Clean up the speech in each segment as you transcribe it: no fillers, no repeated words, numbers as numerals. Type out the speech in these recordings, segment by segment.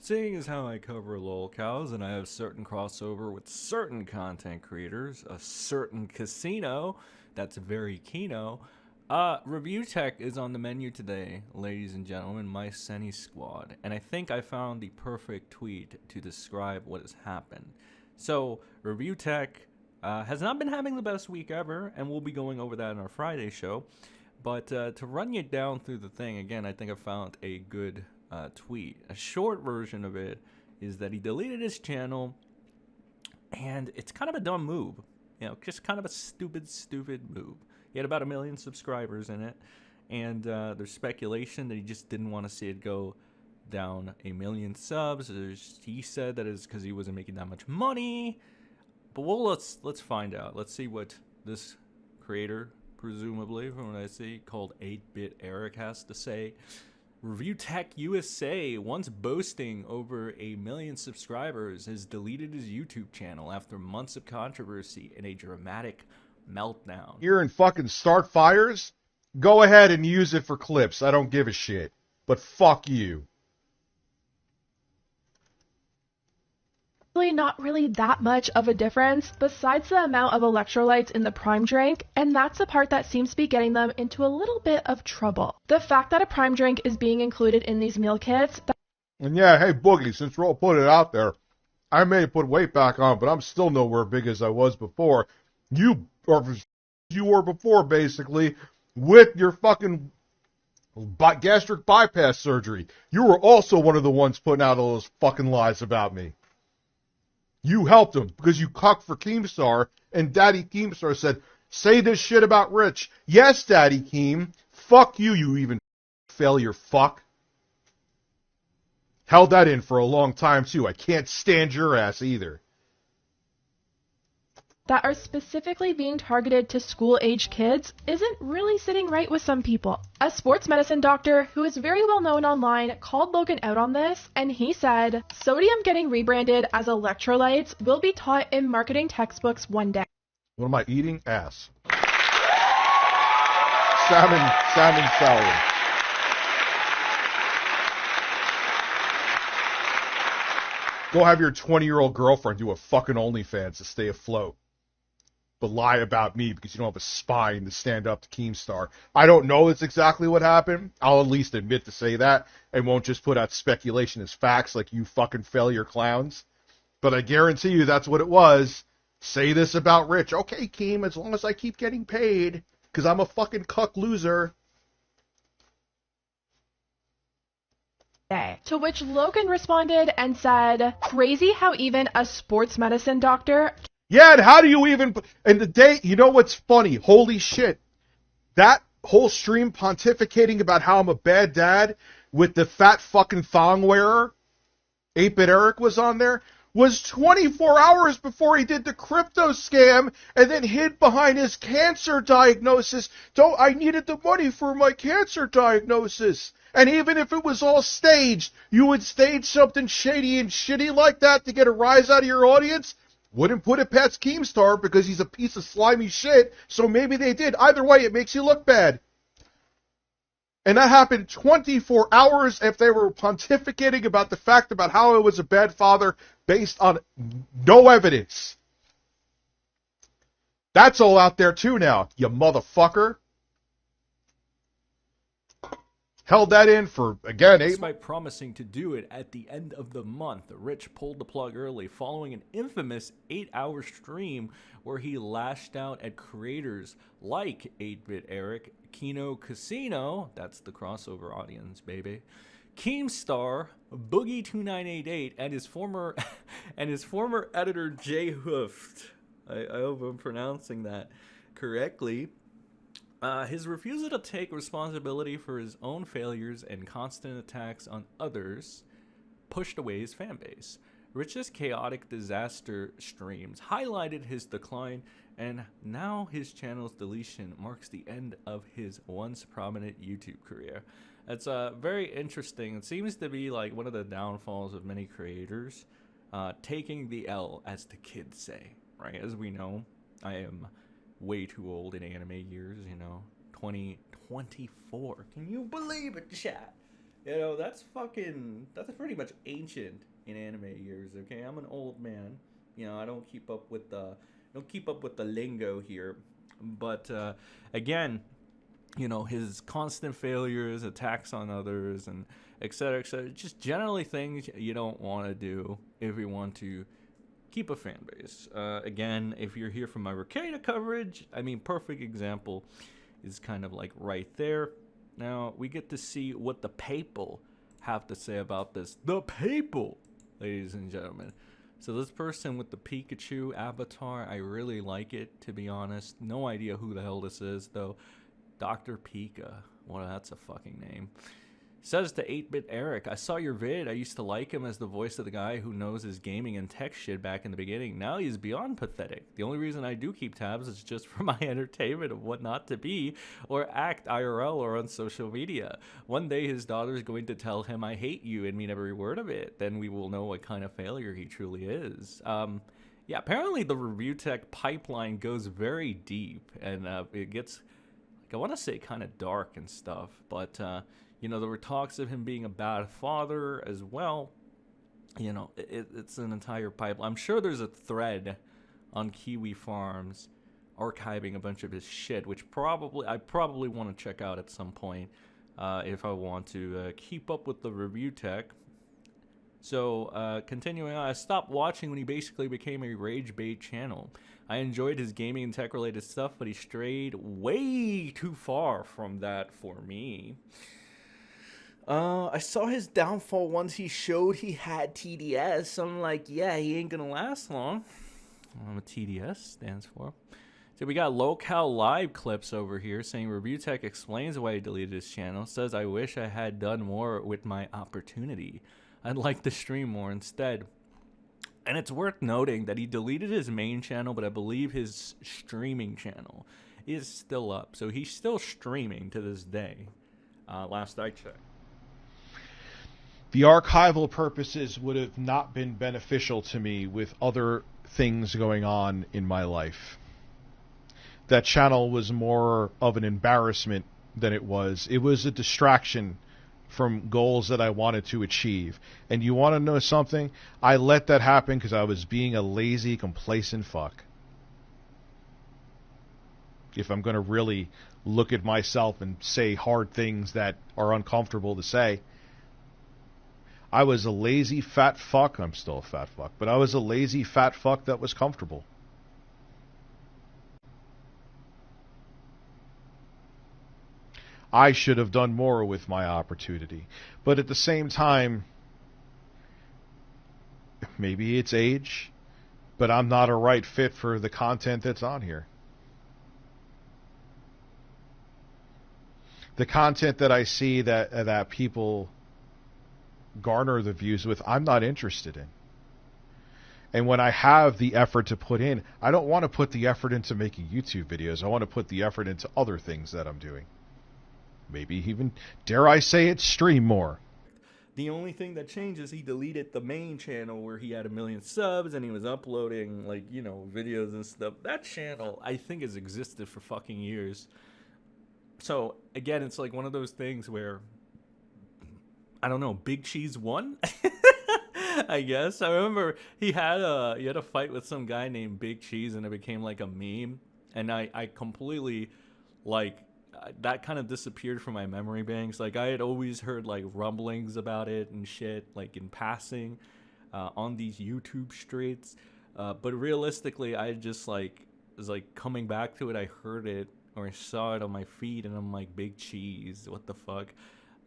Seeing as how I cover lolcows and I have certain crossover with certain content creators, a certain casino that's very keno, Review Tech is on the menu today, ladies and gentlemen, my MrSEN squad, and I think I found the perfect tweet to describe what has happened. So, Review Tech has not been having the best week ever, and we'll be going over that in our Friday show. But to run you down through the thing, again, I think I found a good tweet. A short version of it is that he deleted his channel, and it's kind of a dumb move. You know, just kind of a stupid move. He had about 1 million subscribers in it, and there's speculation that he just didn't want to see it go down 1 million subs. He said that it's because he wasn't making that much money. But let's find out. Let's see what this creator, presumably from what I see, called 8-Bit Eric, has to say. Review Tech USA, once boasting over 1 million subscribers, has deleted his YouTube channel after months of controversy and a dramatic meltdown. Here and fucking start fires? Go ahead and use it for clips. I don't give a shit. But fuck you. Not really that much of a difference besides the amount of electrolytes in the prime drink, and that's the part that seems to be getting them into a little bit of trouble. The fact that a prime drink is being included in these meal kits. And yeah, hey Boogie, since we're all putting it out there, I may put weight back on, but I'm still nowhere big as I was before. You were before, basically, with your fucking gastric bypass surgery. You were also one of the ones putting out all those fucking lies about me. You helped him because you cucked for Keemstar, and Daddy Keemstar said, say this shit about Rich. Yes, Daddy Keem. Fuck you, you even failure fuck. Held that in for a long time, too. I can't stand your ass either. That are specifically being targeted to school-age kids isn't really sitting right with some people. A sports medicine doctor who is very well known online called Logan out on this, and he said, sodium getting rebranded as electrolytes will be taught in marketing textbooks one day. What am I eating? Ass. Salmon salad. Go have your 20-year-old girlfriend do a fucking OnlyFans to stay afloat. But lie about me because you don't have a spine to stand up to Keemstar. I don't know that's exactly what happened. I'll at least admit to say that and won't just put out speculation as facts like you fucking failure clowns. But I guarantee you that's what it was. Say this about Rich. Okay, Keem, as long as I keep getting paid because I'm a fucking cuck loser. To which Logan responded and said, crazy how even a sports medicine doctor... Yeah, and how do you even... And the day... You know what's funny? Holy shit. That whole stream pontificating about how I'm a bad dad with the fat fucking thong wearer, 8-Bit Eric was on there, was 24 hours before he did the crypto scam and then hid behind his cancer diagnosis. I needed the money for my cancer diagnosis. And even if it was all staged, you would stage something shady and shitty like that to get a rise out of your audience? Wouldn't put it past Keemstar because he's a piece of slimy shit, so maybe they did. Either way, it makes you look bad. And that happened 24 hours if they were pontificating about the fact about how I was a bad father based on no evidence. That's all out there too now, you motherfucker. Held that in for, again, 8 months. Despite promising to do it at the end of the month, Rich pulled the plug early following an infamous 8-hour stream where he lashed out at creators like 8-Bit Eric, Kino Casino, that's the crossover audience, baby, Keemstar, Boogie2988, and his former editor Jay Hooft. I hope I'm pronouncing that correctly. His refusal to take responsibility for his own failures and constant attacks on others pushed away his fanbase. Rich's chaotic disaster streams highlighted his decline, and now his channel's deletion marks the end of his once prominent YouTube career. It's very interesting. It seems to be like one of the downfalls of many creators, taking the L, as the kids say, right? As we know, I am way too old in anime years, 2024. Can you believe it, chat? You know, that's pretty much ancient in anime years. Okay, I'm an old man. You know, I don't keep up with the lingo here. But again, you know, his constant failures, attacks on others, and et cetera, just generally things you don't want to do if you want to keep a fan base. Again, if you're here for my Ricada coverage, I mean, perfect example is kind of like right there. Now, we get to see what the people have to say about this. The people, ladies and gentlemen. So this person with the Pikachu avatar, I really like it, to be honest. No idea who the hell this is, though. Dr. Pika. Well, that's a fucking name. Says to 8-Bit Eric, I saw your vid. I used to like him as the voice of the guy who knows his gaming and tech shit back in the beginning. Now he's beyond pathetic. The only reason I do keep tabs is just for my entertainment of what not to be or act IRL or on social media. One day his daughter's going to tell him I hate you and mean every word of it. Then we will know what kind of failure he truly is. Yeah, apparently the review tech pipeline goes very deep and it gets, like, I want to say kind of dark and stuff, but you know, there were talks of him being a bad father as well. You know, it's an entire pipeline. I'm sure there's a thread on Kiwi Farms archiving a bunch of his shit, which I probably want to check out at some point if I want to keep up with the review tech. So, continuing on, I stopped watching when he basically became a rage bait channel. I enjoyed his gaming and tech related stuff, but he strayed way too far from that for me. I saw his downfall once he showed he had TDS. I'm like, yeah, he ain't gonna last long. I don't know what TDS stands for. So we got lolcowlive clips over here saying Review Tech explains why he deleted his channel. Says, I wish I had done more with my opportunity. I'd like to stream more instead. And it's worth noting that he deleted his main channel, but I believe his streaming channel is still up. So he's still streaming to this day. Last I checked. The archival purposes would have not been beneficial to me with other things going on in my life. That channel was more of an embarrassment than it was. It was a distraction from goals that I wanted to achieve. And you want to know something? I let that happen because I was being a lazy, complacent fuck. If I'm going to really look at myself and say hard things that are uncomfortable to say, I was a lazy fat fuck. I'm still a fat fuck, but I was a lazy fat fuck that was comfortable. I should have done more with my opportunity. But at the same time, maybe it's age, but I'm not a right fit for the content that's on here. The content that I see that people garner the views with, I'm not interested in. And when I have the effort to put in, I don't want to put the effort into making YouTube videos. I want to put the effort into other things that I'm doing. Maybe even, dare I say it, stream more. The only thing that changed is he deleted the main channel where he had 1 million subs and he was uploading, like, you know, videos and stuff. That channel, I think, has existed for fucking years. So, again, it's like one of those things where, I don't know, Big Cheese won? I guess. I remember he had a fight with some guy named Big Cheese and it became like a meme. And I completely, like, that kind of disappeared from my memory banks. Like, I had always heard, like, rumblings about it and shit, like, in passing on these YouTube streets. But realistically, I just, like, was, like, coming back to it. I heard it or I saw it on my feed and I'm like, Big Cheese, what the fuck?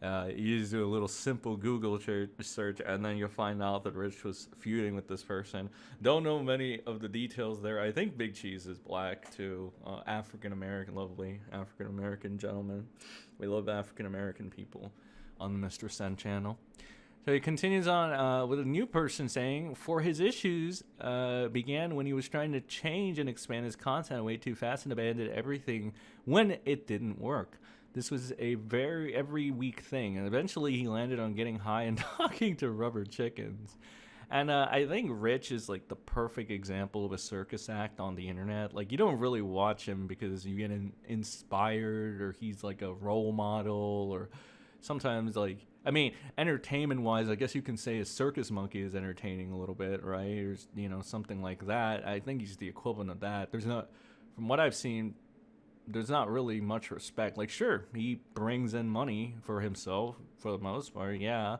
You just do a little simple Google search and then you'll find out that Rich was feuding with this person. Don't know many of the details there. I think Big Cheese is black too. African-American, lovely African-American gentleman. We love African-American people on the MrSEN channel. So he continues on with a new person saying, for his issues began when he was trying to change and expand his content way too fast and abandoned everything when it didn't work. This was a very every week thing, and eventually he landed on getting high and talking to rubber chickens. And I think Rich is like the perfect example of a circus act on the internet. Like, you don't really watch him because you get inspired or he's like a role model, or sometimes like I mean, entertainment-wise, I guess you can say a circus monkey is entertaining a little bit, right? Or, you know, something like that. I think he's the equivalent of that. There's not, from what I've seen, there's not really much respect. Like, sure, he brings in money for himself for the most part, yeah.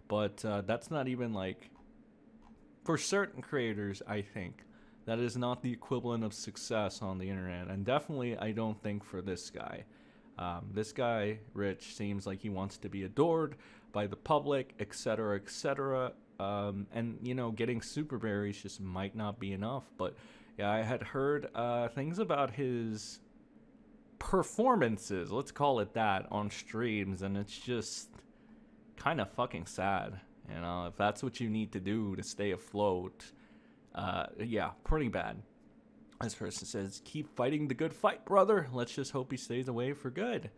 But that's not even, like, for certain creators, I think, that is not the equivalent of success on the internet. And definitely, I don't think for this guy. This guy, Rich, seems like he wants to be adored by the public, etc., etc. And, you know, getting super berries just might not be enough. But, yeah, I had heard things about his performances, let's call it that, on streams. And it's just kind of fucking sad. You know, if that's what you need to do to stay afloat, yeah, pretty bad. This person says, keep fighting the good fight, brother. Let's just hope he stays away for good.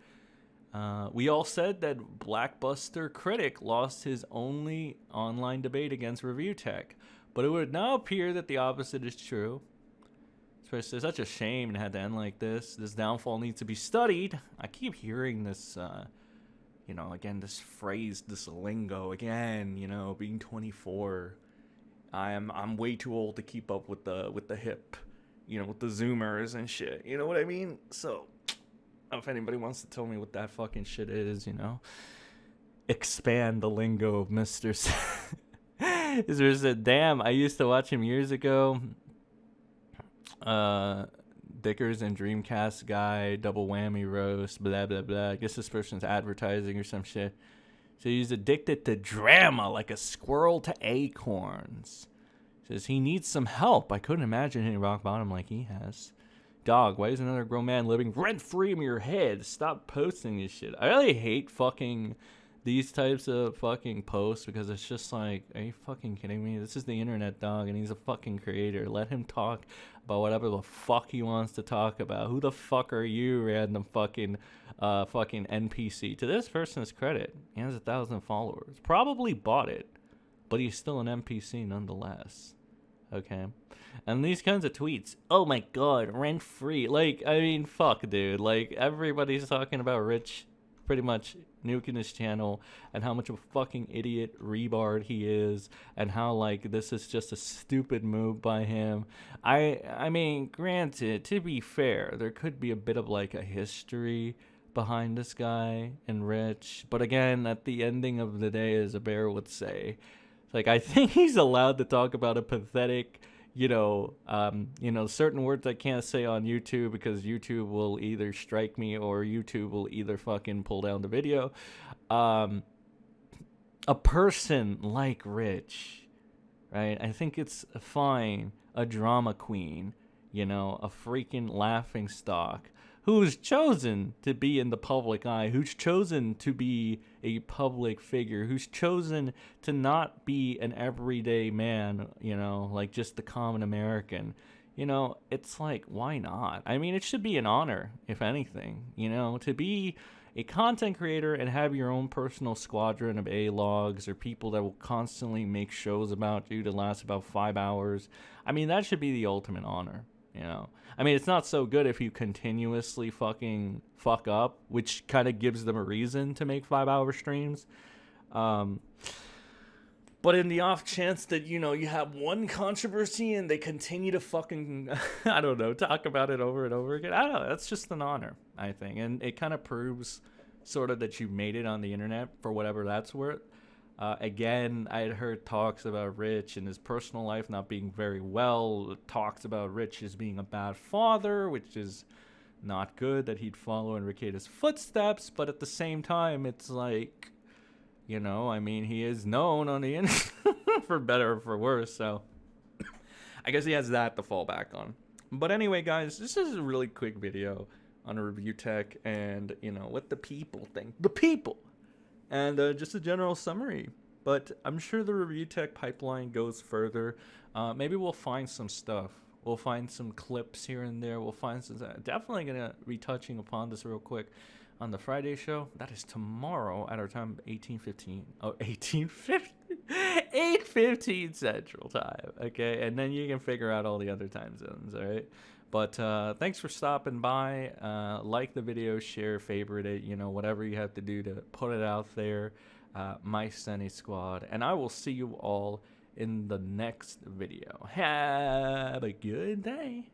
We all said that Blackbuster Critic lost his only online debate against Review Tech, but it would now appear that the opposite is true. This person says, such a shame it had to end like this. This downfall needs to be studied. I keep hearing this, you know, again, this phrase, this lingo, again, you know, being 24. I'm way too old to keep up with the hip, you know, with the Zoomers and shit. You know what I mean? So, if anybody wants to tell me what that fucking shit is, you know, expand the lingo of MrSEN. This person said, damn, I used to watch him years ago. Dickers and Dreamcast guy, double whammy roast, blah, blah, blah. I guess this person's advertising or some shit. So he's addicted to drama like a squirrel to acorns. Says he needs some help. I couldn't imagine hitting rock bottom like he has. Dog, why is another grown man living rent-free in your head? Stop posting this shit. I really hate fucking these types of fucking posts because it's just like, are you fucking kidding me? This is the internet, dog, and he's a fucking creator. Let him talk about whatever the fuck he wants to talk about. Who the fuck are you, random fucking NPC? To this person's credit, he has 1,000 followers. Probably bought it, but he's still an NPC nonetheless. Okay? And these kinds of tweets, oh my god, rent-free. Like, I mean, fuck, dude. Like, everybody's talking about Rich pretty much nuking his channel and how much of a fucking idiot rebard he is and how, like, this is just a stupid move by him. I mean, granted, to be fair, there could be a bit of, like, a history behind this guy and Rich. But again, at the ending of the day, as a bear would say, like, I think he's allowed to talk about a pathetic, you know, certain words I can't say on YouTube because YouTube will either strike me or YouTube will either fucking pull down the video. A person like Rich, right? I think it's fine. A drama queen, you know, a freaking laughing stock who's chosen to be in the public eye, who's chosen to be a public figure, who's chosen to not be an everyday man, you know, like just the common American. You know, it's like, why not? I mean, it should be an honor, if anything, you know, to be a content creator and have your own personal squadron of A-logs or people that will constantly make shows about you to last about 5 hours. I mean, that should be the ultimate honor. You know, I mean, it's not so good if you continuously fucking fuck up, which kind of gives them a reason to make 5-hour streams. But in the off chance that, you know, you have one controversy and they continue to fucking, I don't know, talk about it over and over again. I don't know. That's just an honor, I think. And it kind of proves sort of that you made it on the internet for whatever that's worth. Again, I had heard talks about Rich and his personal life not being very well. Talks about Rich as being a bad father, which is not good that he'd follow in Ricardo's footsteps. But at the same time, it's like, you know, I mean, he is known on the internet for better or for worse. So I guess he has that to fall back on. But anyway, guys, this is a really quick video on a review tech and, you know, what the people think. The people! And just a general summary. But I'm sure the review tech pipeline goes further. Maybe we'll find some stuff. We'll find some clips here and there. We'll find some... Definitely going to be touching upon this real quick on the Friday show. That is tomorrow at our time, 18:15. Oh, 18:15? 8:15 Central Time. Okay? And then you can figure out all the other time zones, all right? But thanks for stopping by. Like the video, share, favorite it, you know, whatever you have to do to put it out there. my Senny squad, and I will see you all in the next video. Have a good day.